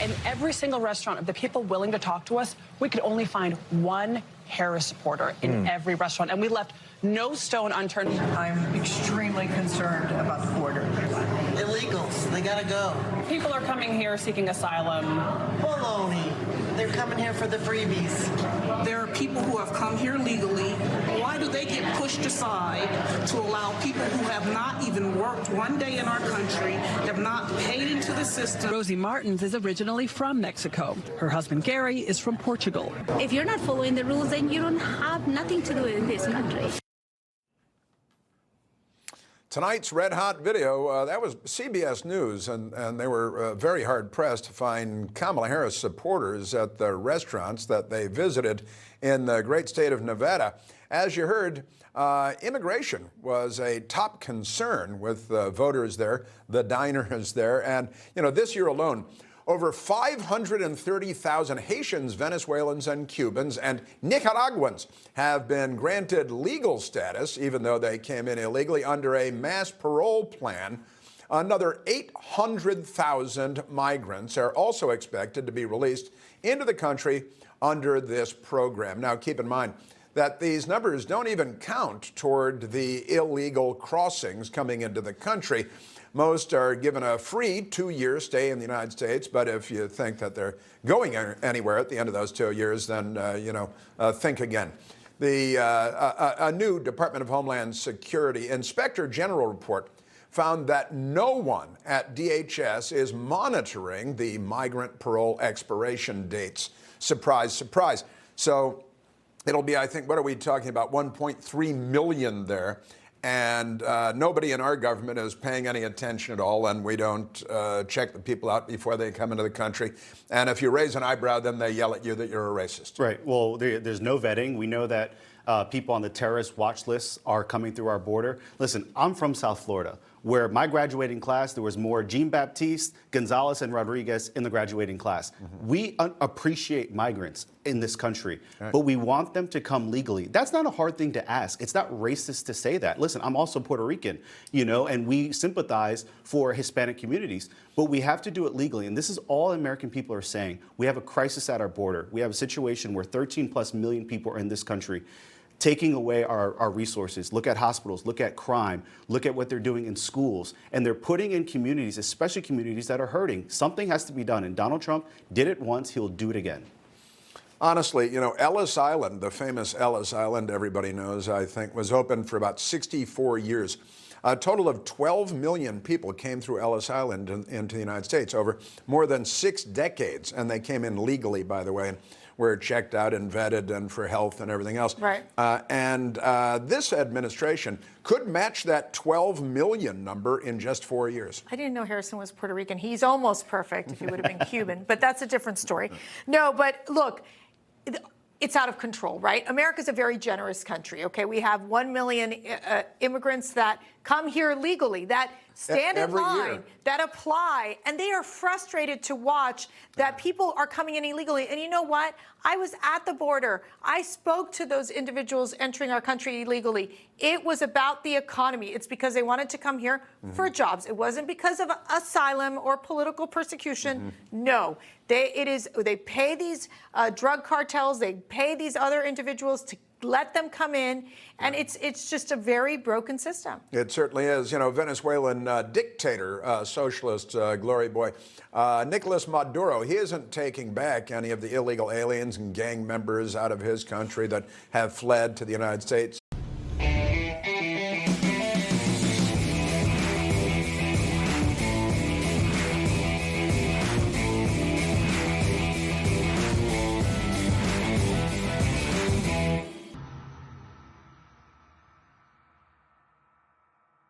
in every single restaurant of the people willing to talk to us, we could only find one Harris supporter in every restaurant, and we left no stone unturned. I'm extremely concerned about the border. Illegals, they gotta go. People are coming here seeking asylum. Baloney. They're coming here for the freebies. There are people who have come here legally. Why do they get pushed aside to allow people who have not even worked one day in our country, have not paid into the system? Rosie Martins is originally from Mexico. Her husband Gary is from Portugal. If you're not following the rules, then you don't have nothing to do in this country. Tonight's red hot video, that was CBS News, and they were very hard pressed to find Kamala Harris supporters at the restaurants that they visited in the great state of Nevada. As you heard, immigration was a top concern with voters there, the diners there, and this year alone, over 530,000 Haitians, Venezuelans, and Cubans and Nicaraguans have been granted legal status, even though they came in illegally, under a mass parole plan. Another 800,000 migrants are also expected to be released into the country under this program. Now, keep in mind that these numbers don't even count toward the illegal crossings coming into the country. Most are given a free 2-year stay in the United States, but if you think that they're going anywhere at the end of those 2 years, then, think again. A new Department of Homeland Security Inspector General report found that no one at DHS is monitoring the migrant parole expiration dates. Surprise, surprise. So it'll be, I think, what are we talking about, 1.3 million there. And nobody in our government is paying any attention at all, and we don't check the people out before they come into the country. And if you raise an eyebrow, then they yell at you that you're a racist. Right. Well, there's no vetting. We know that people on the terrorist watch lists are coming through our border. Listen, I'm from South Florida, where my graduating class, there was more Jean-Baptiste, Gonzalez, and Rodriguez in the graduating class. We appreciate migrants in this country, but we want them to come legally. That's not a hard thing to ask. It's not racist to say that. Listen, I'm also Puerto Rican, and we sympathize for Hispanic communities, but we have to do it legally. And this is all American people are saying. We have a crisis at our border. We have a situation where 13+ million people are in this country, taking away our resources. Look at hospitals, look at crime, look at what they're doing in schools. And they're putting in communities, especially communities that are hurting. Something has to be done. And Donald Trump did it once, he'll do it again. Honestly, Ellis Island, the famous Ellis Island, everybody knows, I think, was open for about 64 years. A total of 12 million people came through Ellis Island into the United States over more than 6 decades. And they came in legally, by the way, and were checked out and vetted and for health and everything else. Right. This administration could match that 12 million number in just 4 years. I didn't know Harrison was Puerto Rican. He's almost perfect if he would have been Cuban, but that's a different story. No, but look, it's out of control, right? America's a very generous country, okay? We have 1 million immigrants that come here legally, that stand in line, that apply, and they are frustrated to watch that people are coming in illegally. And you know what? I was at the border. I spoke to those individuals entering our country illegally. It was about the economy. It's because they wanted to come here for jobs. It wasn't because of asylum or political persecution. No, they pay these drug cartels, they pay these other individuals to let them come in, and it's just a very broken system. It certainly is. Venezuelan dictator, socialist, glory boy, Nicolas Maduro, he isn't taking back any of the illegal aliens and gang members out of his country that have fled to the United States.